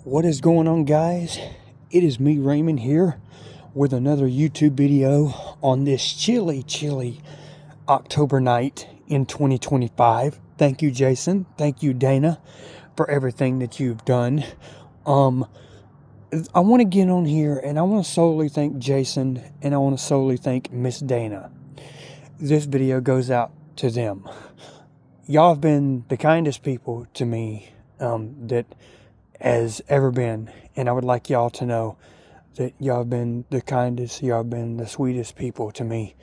What is going on, guys? It is me, Raymond, here with another YouTube video on this chilly October night in 2025. Thank you, Jason. Thank you, Dana, for everything that you've done. I want to get on here and I want to solely thank Jason and I want to solely thank Miss Dana. This video goes out to them. Y'all have been the kindest people to me that has ever been, and I would like y'all to know that y'all have been the kindest, y'all have been the sweetest people to me.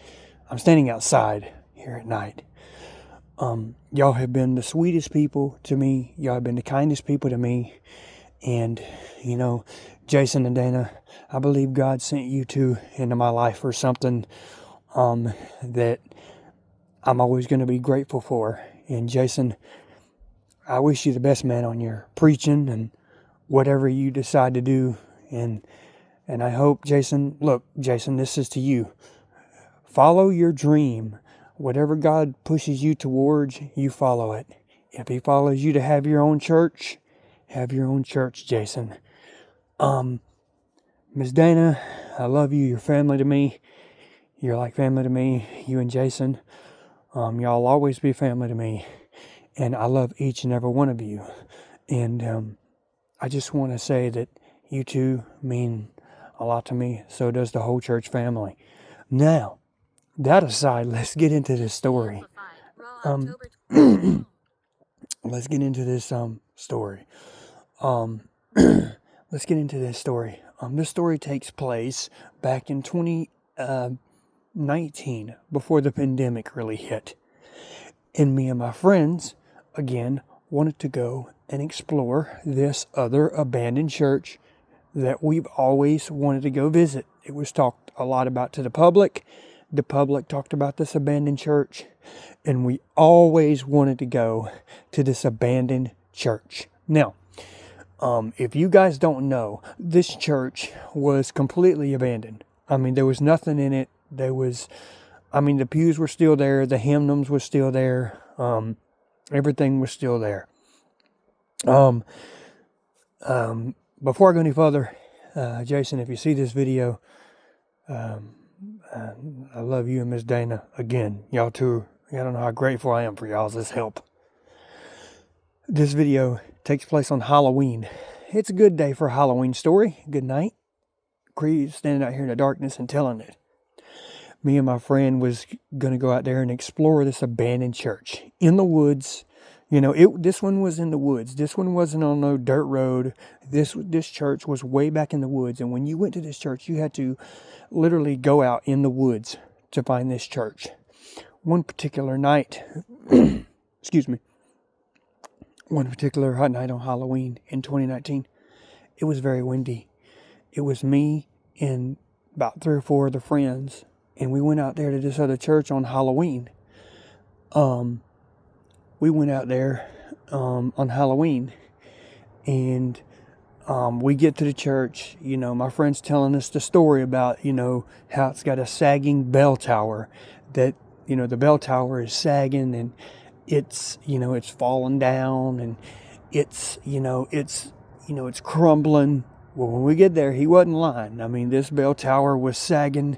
I'm standing outside here at night. Y'all have been the sweetest people to me, y'all have been the kindest people to me, and you know, Jason and Dana, I believe God sent you two into my life for something that I'm always going to be grateful for. And Jason, I wish you the best, man, on your preaching and whatever you decide to do. And I hope, Jason, look, Jason, this is to you. Follow your dream. Whatever God pushes you towards, you follow it. If he follows you to have your own church, have your own church, Jason. Miss Dana, I love you. You're family to me. You're like family to me. You and Jason, y'all always be family to me. And I love each and every one of you. And I just want to say that you two mean a lot to me. So does the whole church family. Now, that aside, let's get into this story. Let's get into this story. Let's get into this story. This story takes place back in 2019, before the pandemic really hit. And me and my friends, again, wanted to go and explore this other abandoned church that we've always wanted to go visit. It was talked a lot about to the public. The public talked about this abandoned church, and we always wanted to go to this abandoned church. Now, if you guys don't know, this church was completely abandoned. I mean, there was nothing in it. The pews were still there. The hymnals were still there. Everything was still there. Before I go any further, Jason, if you see this video, I love you and Miss Dana again. Y'all two, I don't know how grateful I am for y'all's help. This video takes place on Halloween. It's a good day for a Halloween story. Good night. Creed standing out here in the darkness and telling it. Me and my friend was going to go out there and explore this abandoned church in the woods. You know, this one was in the woods. This one wasn't on no dirt road. This church was way back in the woods. And when you went to this church, you had to literally go out in the woods to find this church. One particular night, one particular hot night on Halloween in 2019, it was very windy. It was me and about 3 or 4 other friends. And we went out there to this other church on Halloween. We went out there on Halloween. And we get to the church. You know, my friend's telling us the story about, you know, how it's got a sagging bell tower. That, you know, the bell tower is sagging and it's, you know, it's falling down. And it's crumbling. Well, when we get there, he wasn't lying. I mean, this bell tower was sagging.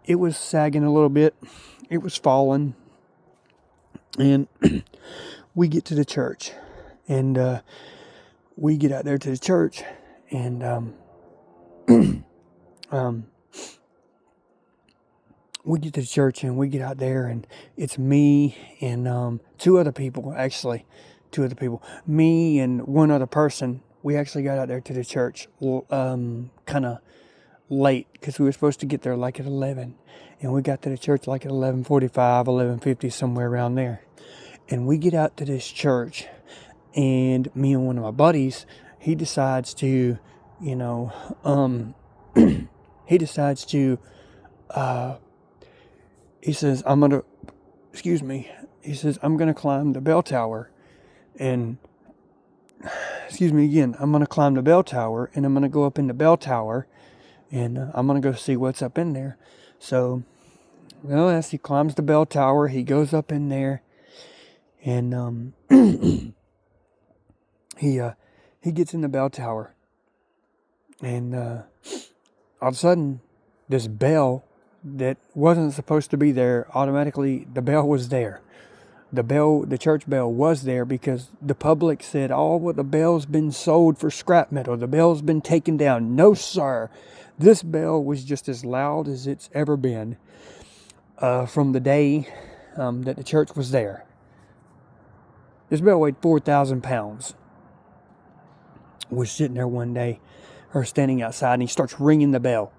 It was sagging a little bit. It was falling. And we get to the church. And we get out there to the church. And we get to the church and we get out there. And it's me and 2 other people, actually. 2 other people. Me and one other person. We actually got out there to the church kind of late, because we were supposed to get there like at 11, and we got to the church like at 11:45, 11:50, somewhere around there. And we get out to this church, and me and one of my buddies, he decides to, he says, I'm gonna climb the bell tower, and I'm gonna climb the bell tower, and I'm gonna go up in the bell tower, and I'm going to go see what's up in there. So, well, as he climbs the bell tower, he goes up in there. And he He gets in the bell tower, and all of a sudden, this bell that wasn't supposed to be there, automatically the bell was there. The church bell was there because the public said, "Oh, well, the bell's been sold for scrap metal. The bell's been taken down." No, sir. This bell was just as loud as it's ever been from the day that the church was there. This bell weighed 4,000 pounds. Was sitting there one day, or standing outside, and he starts ringing the bell.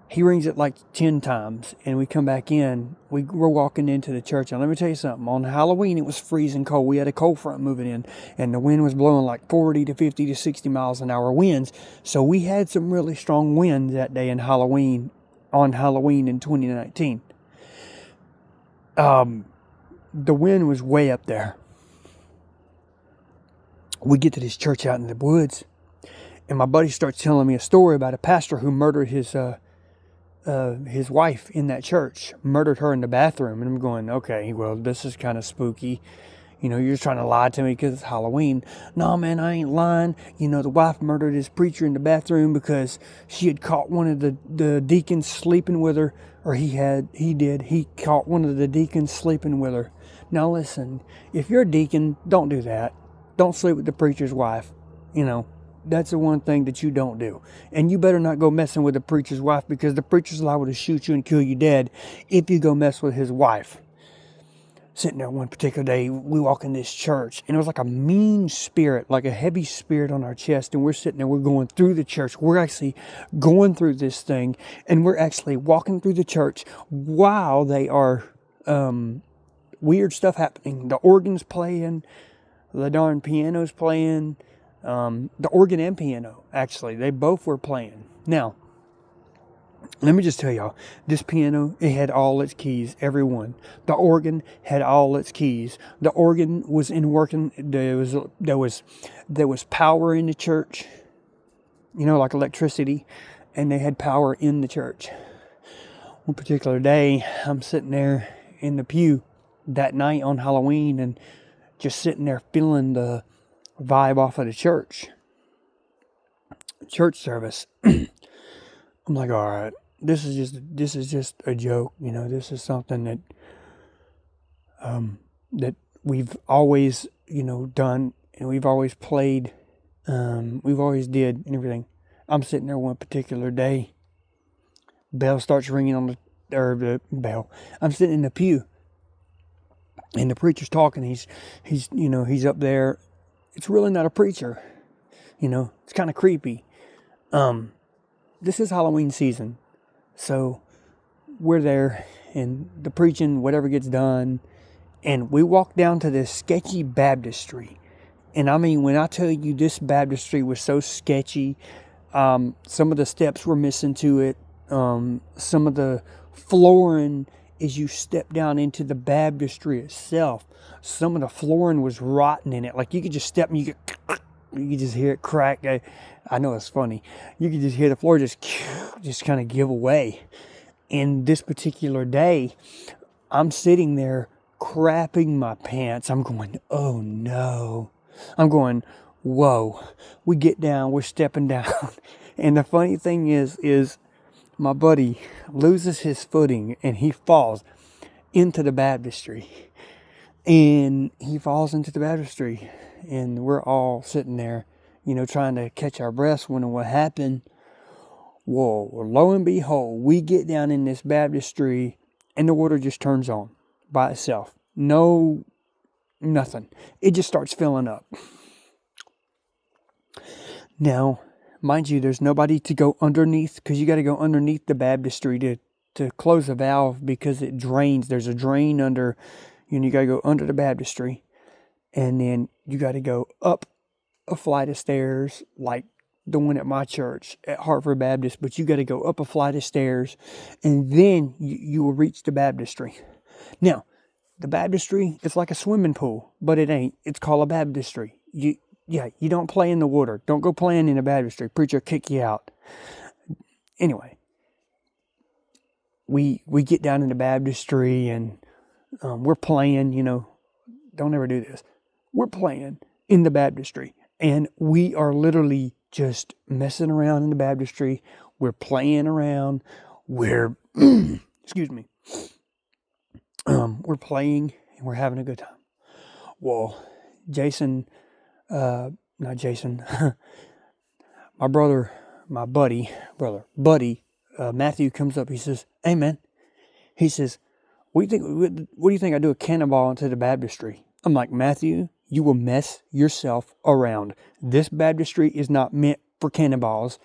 He rings it like 10 times, and we come back in. We're walking into the church, and let me tell you something. On Halloween, it was freezing cold. We had a cold front moving in, and the wind was blowing like 40 to 50 to 60 miles an hour winds. So we had some really strong winds that day on Halloween in 2019. The wind was way up there. We get to this church out in the woods, and my buddy starts telling me a story about a pastor who murdered his wife in that church, murdered her in the bathroom. And I'm going, okay, well, this is kind of spooky. You're just trying to lie to me because it's Halloween. No, man, I ain't lying. The wife murdered his preacher in the bathroom because she had caught one of the deacons sleeping with her, or he caught one of the deacons sleeping with her. Now listen, if you're a deacon, don't do that. Don't sleep with the preacher's wife. That's the one thing that you don't do. And you better not go messing with the preacher's wife, because the preacher's liable to shoot you and kill you dead if you go mess with his wife. Sitting there one particular day, we walk in this church, and it was like a mean spirit, like a heavy spirit on our chest. And we're sitting there, we're going through the church. We're actually going through this thing, and we're actually walking through the church while they are weird stuff happening. The organ's playing, the darn piano's playing. The organ and piano, actually, they both were playing. Now, let me just tell y'all, this piano, it had all its keys, every one. The organ had all its keys. The organ was in working. There was power in the church, like electricity, and they had power in the church. One particular day, I'm sitting there in the pew that night on Halloween, and just sitting there feeling the vibe off of the church service. I'm like, all right, this is just a joke. This is something that we've always done, and we've always played, we've always did, and everything. I'm sitting there one particular day, bell starts ringing on the bell. I'm sitting in the pew, and the preacher's talking. He's up there. It's really not a preacher. It's kind of creepy. This is Halloween season. So we're there, and the preaching, whatever gets done, and we walk down to this sketchy baptistry. And I mean, when I tell you this baptistry was so sketchy, some of the steps were missing to it. Some of the flooring, as you step down into the baptistry itself, some of the flooring was rotten in it. Like you could just step and you could just hear it crack. I know it's funny. You could just hear the floor just kind of give away. And this particular day, I'm sitting there crapping my pants. I'm going, oh no. I'm going, whoa. We get down, we're stepping down. And the funny thing is my buddy loses his footing and he falls into the baptistry. And he falls into the baptistry, and we're all sitting there, trying to catch our breaths, wondering what happened. Whoa, lo and behold, we get down in this baptistry, and the water just turns on by itself. No, nothing. It just starts filling up. Now, mind you, there's nobody to go underneath, because you got to go underneath the baptistry to close the valve, because it drains. There's a drain under. You got to go under the baptistry, and then you got to go up a flight of stairs, like the one at my church at Hartford Baptist. But you got to go up a flight of stairs, and then you will reach the baptistry. Now, the baptistry, it's like a swimming pool, but it ain't. It's called a baptistry. You don't play in the water. Don't go playing in the baptistry. Preacher will kick you out. Anyway, we get down in the baptistry, and we're playing, don't ever do this. We're playing in the baptistry, And we are literally just messing around in the baptistry. We're playing around. We're, excuse me. We're playing and we're having a good time. Well, Jason, not Jason, my buddy, Matthew comes up. He says, "Hey man," he says, what do you think I do a cannonball into the baptistry?" I'm like, "Matthew, you will mess yourself around. This baptistry is not meant for cannonballs.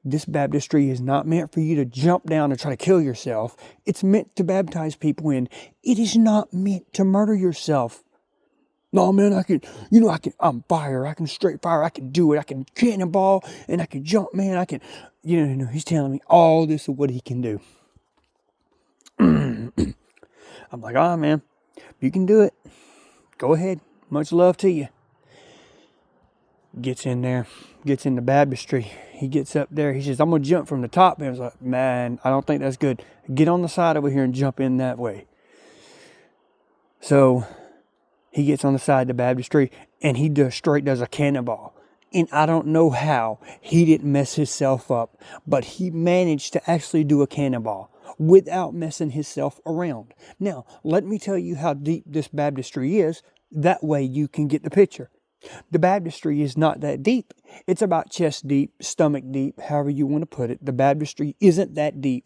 This baptistry is not meant for you to jump down and try to kill yourself. It's meant to baptize people in. It is not meant to murder yourself." "No, man, I'm fire. I can straight fire. I can do it. I can cannonball and I can jump, man. I can," he's telling me all this of what he can do. I'm like, "Ah, man, you can do it. Go ahead. Much love to you." Gets in there, gets in the baptistry. He gets up there. He says, "I'm going to jump from the top." And I was like, "Man, I don't think that's good. Get on the side over here and jump in that way." So he gets on the side of the baptistry and he does a cannonball. And I don't know how he didn't mess himself up, but he managed to actually do a cannonball without messing himself around. Now, let me tell you how deep this baptistry is. That way you can get the picture. The baptistry is not that deep. It's about chest deep, stomach deep, however you want to put it. The baptistry isn't that deep.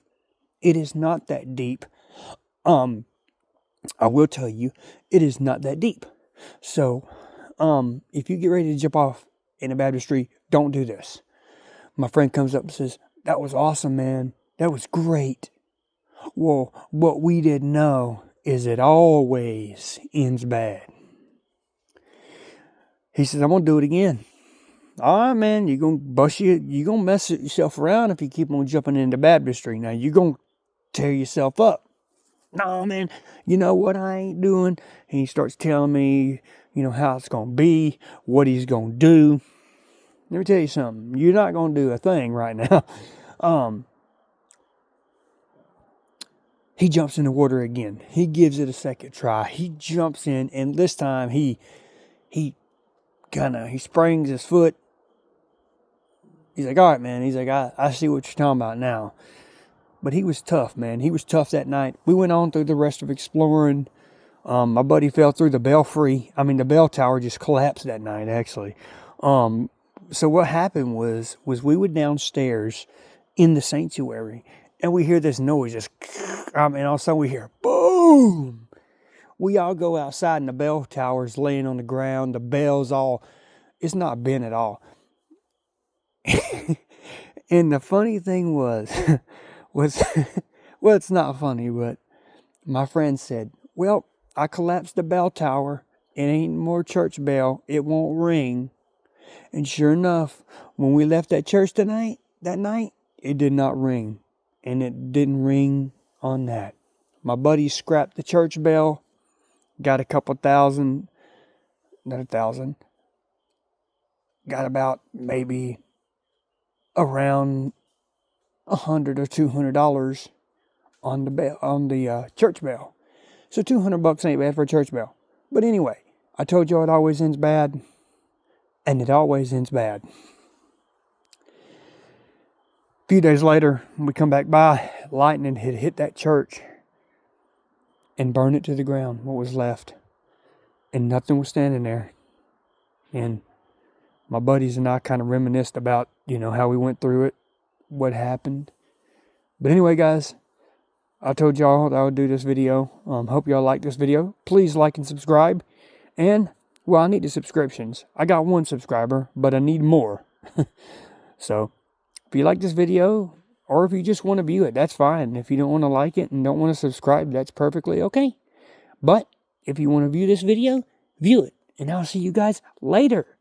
It is not that deep. I will tell you, it is not that deep. So, if you get ready to jump off in a baptistry, don't do this. My friend comes up and says, "That was awesome, man. That was great." Well, what we didn't know is it always ends bad. He says, "I'm going to do it again." "All right, man, you're going to mess yourself around if you keep on jumping into baptistry. Now, you're going to tear yourself up." "No, man, you know what I ain't doing?" And he starts telling me, how it's going to be, what he's going to do. Let me tell you something. You're not going to do a thing right now. He jumps in the water again. He gives it a second try. He jumps in, and this time he springs his foot. He's like, "All right, man." He's like, I see what you're talking about now. But he was tough, man. He was tough that night. We went on through the rest of exploring. My buddy fell through the the bell tower just collapsed that night, actually. So what happened was we were downstairs in the sanctuary, and we hear this noise, just, all of a sudden we hear, boom! We all go outside, and the bell tower's laying on the ground. The bell's it's not bent at all. And the funny thing was, well, it's not funny, but my friend said, "Well, I collapsed the bell tower. It ain't more church bell. It won't ring." And sure enough, when we left that church that night, it did not ring. And it didn't ring on that. My buddy scrapped the church bell, got a couple thousand, not 1,000, got about maybe around $100 or $200 on the church bell. So $200 ain't bad for a church bell. But anyway, I told y'all it always ends bad, and it always ends bad. A few days later, we come back by, lightning had hit that church and burned it to the ground, what was left. And nothing was standing there. And my buddies and I kind of reminisced about, how we went through it, what happened. But anyway, guys, I told y'all that I would do this video. Hope y'all like this video. Please like and subscribe. And, I need the subscriptions. I got 1 subscriber, but I need more. So, if you like this video, or if you just want to view it, that's fine. If you don't want to like it and don't want to subscribe, that's perfectly okay. But, if you want to view this video, view it. And I'll see you guys later.